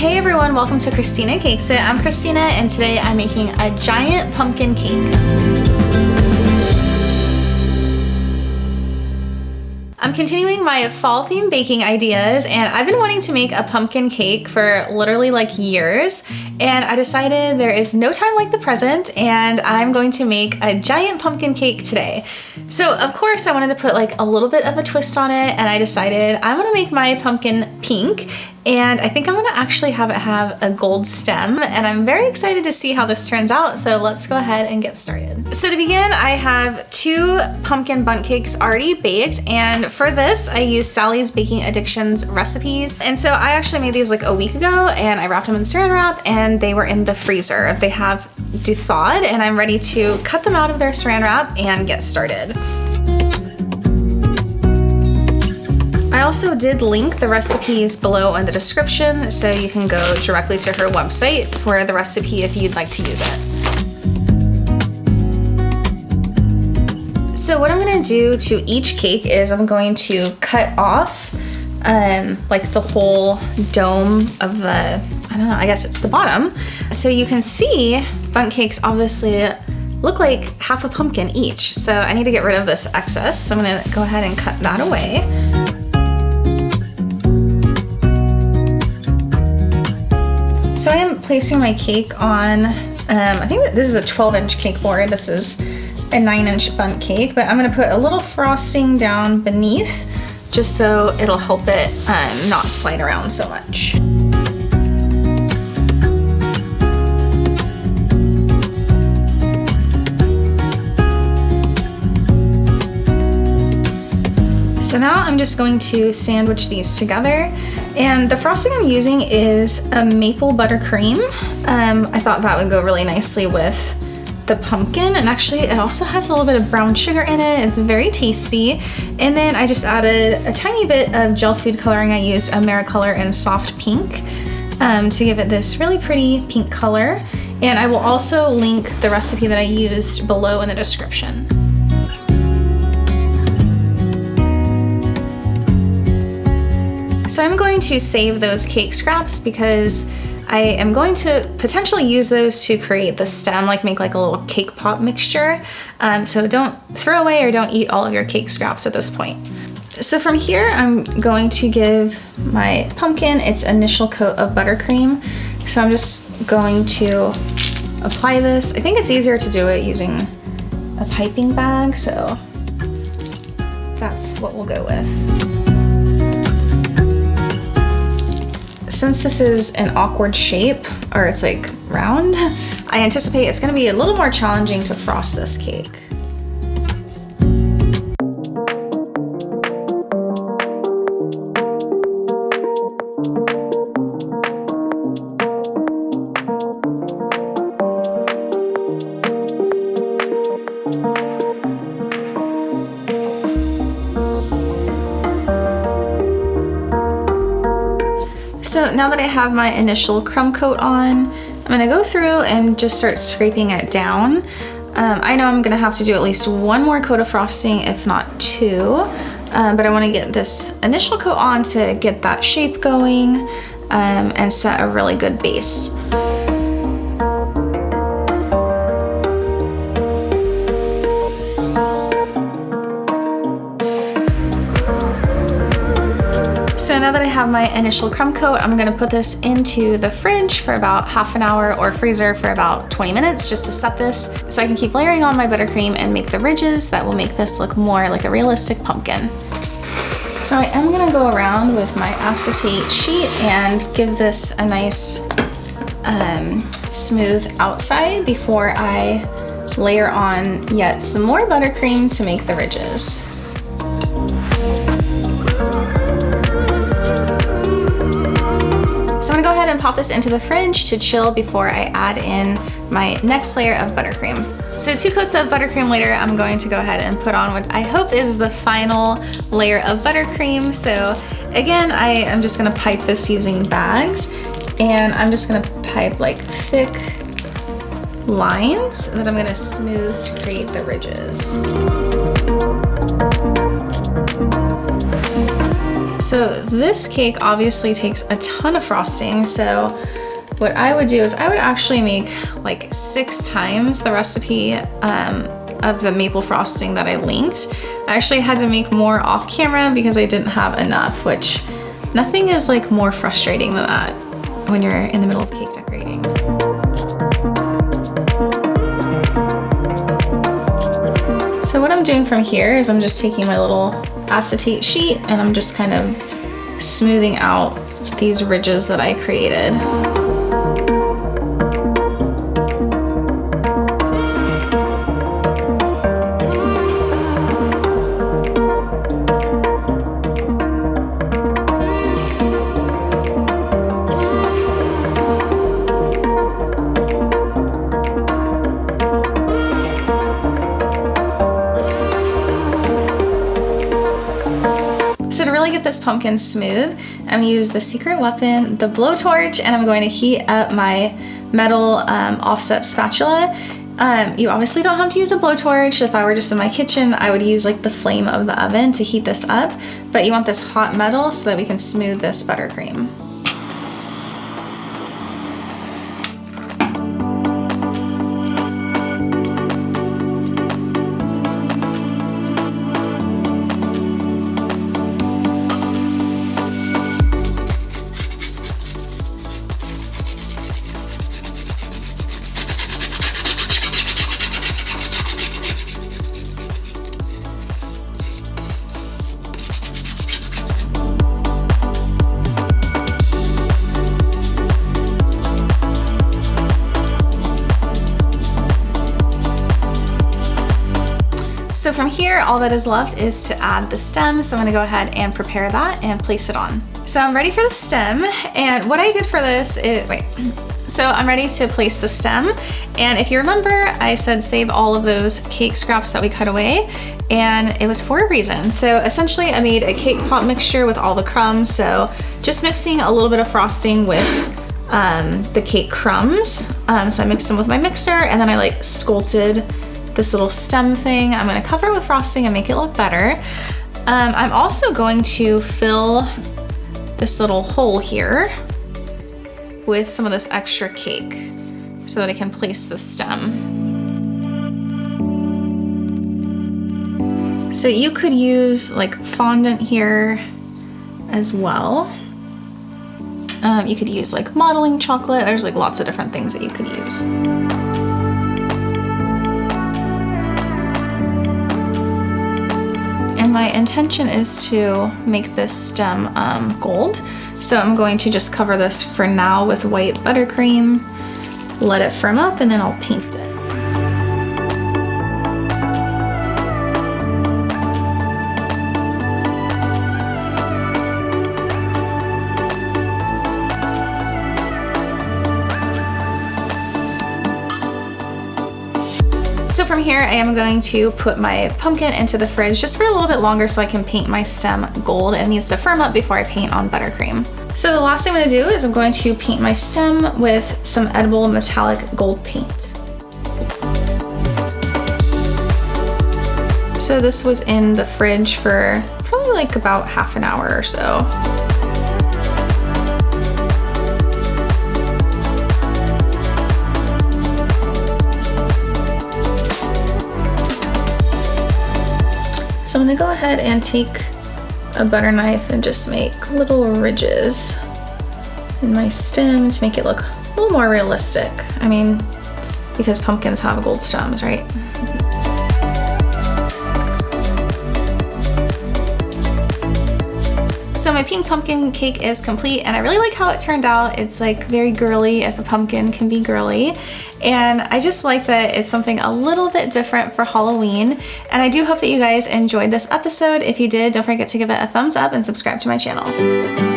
Hey everyone, welcome to Christina Cakes It. I'm Christina and today I'm making a giant pumpkin cake. I'm continuing my fall themed baking ideas and I've been wanting to make a pumpkin cake for literally like years, and I decided there is no time like the present and I'm going to make a giant pumpkin cake today. So of course I wanted to put like a little bit of a twist on it, and I decided I want to make my pumpkin pink, and I think I'm gonna actually have it have a gold stem, and I'm very excited to see how this turns out, so let's go ahead and get started. So to begin, I have 2 pumpkin bundt cakes already baked, and for this I used Sally's Baking Addictions recipes. And so I actually made these like a week ago and I wrapped them in saran wrap and they were in the freezer. They have thawed and I'm ready to cut them out of their saran wrap and get started. I also did link the recipes below in the description, so you can go directly to her website for the recipe if you'd like to use it. So what I'm gonna do to each cake is I'm going to cut off like the whole dome of the, I don't know, I guess it's the bottom. So you can see bundt cakes obviously look like half a pumpkin each. So I need to get rid of this excess. So I'm gonna go ahead and cut that away. So I am placing my cake on, I think that this is a 12-inch cake board. This is a 9-inch bundt cake, but I'm gonna put a little frosting down beneath just so it'll help it not slide around so much. So now I'm just going to sandwich these together. And the frosting I'm using is a maple buttercream. I thought that would go really nicely with the pumpkin, and actually it also has a little bit of brown sugar in it. It's very tasty. And then I just added a tiny bit of gel food coloring. I used AmeriColor in soft pink to give it this really pretty pink color. And I will also link the recipe that I used below in the description. So I'm going to save those cake scraps because I am going to potentially use those to create the stem, like make like a little cake pop mixture. So don't throw away or don't eat all of your cake scraps at this point. So from here, I'm going to give my pumpkin its initial coat of buttercream. So I'm just going to apply this. I think it's easier to do it using a piping bag, so that's what we'll go with. Since this is an awkward shape, or it's like round, I anticipate it's gonna be a little more challenging to frost this cake. So now that I have my initial crumb coat on, I'm gonna go through and just start scraping it down. I know I'm gonna have to do at least 1 more coat of frosting, if not 2, but I wanna get this initial coat on to get that shape going and set a really good base. So now that I have my initial crumb coat, I'm gonna put this into the fridge for about half an hour or freezer for about 20 minutes just to set this so I can keep layering on my buttercream and make the ridges that will make this look more like a realistic pumpkin. So I am gonna go around with my acetate sheet and give this a nice smooth outside before I layer on yet some more buttercream to make the ridges. So I'm gonna go ahead and pop this into the fridge to chill before I add in my next layer of buttercream. So 2 coats of buttercream later, I'm going to go ahead and put on what I hope is the final layer of buttercream. So again, I am just gonna pipe this using bags, and I'm just gonna pipe like thick lines that I'm gonna smooth to create the ridges. So So this cake obviously takes a ton of frosting, so what I would do is I would actually make like 6 times the recipe of the maple frosting that I linked. I actually had to make more off camera because I didn't have enough, which nothing is like more frustrating than that when you're in the middle of cake decorating. So what I'm doing from here is I'm just taking my little acetate sheet and I'm just kind of smoothing out these ridges that I created. So to really get this pumpkin smooth, I'm gonna use the secret weapon, the blowtorch, and I'm going to heat up my metal offset spatula. You obviously don't have to use a blowtorch. If I were just in my kitchen, I would use like the flame of the oven to heat this up, but you want this hot metal so that we can smooth this buttercream. So from here, all that is left is to add the stem. So I'm gonna go ahead and prepare that and place it on. So I'm ready for the stem. And what I did for this is, so I'm ready to place the stem. And if you remember, I said save all of those cake scraps that we cut away, and it was for a reason. So essentially I made a cake pop mixture with all the crumbs. So just mixing a little bit of frosting with the cake crumbs. So I mixed them with my mixer, and then I like sculpted this little stem thing. I'm gonna cover it with frosting and make it look better. I'm also going to fill this little hole here with some of this extra cake so that I can place the stem. So you could use like fondant here as well. You could use like modeling chocolate. There's like lots of different things that you could use. And my intention is to make this stem gold. So I'm going to just cover this for now with white buttercream, let it firm up, and then I'll paint it. So from here, I am going to put my pumpkin into the fridge just for a little bit longer so I can paint my stem gold. It needs to firm up before I paint on buttercream. So the last thing I'm gonna do is I'm going to paint my stem with some edible metallic gold paint. So this was in the fridge for probably like about half an hour or so. So I'm gonna go ahead and take a butter knife and just make little ridges in my stem to make it look a little more realistic. I mean, because pumpkins have gold stems, right? So my pink pumpkin cake is complete, and I really like how it turned out. It's like very girly, if a pumpkin can be girly. And I just like that it's something a little bit different for Halloween. And I do hope that you guys enjoyed this episode. If you did, don't forget to give it a thumbs up and subscribe to my channel.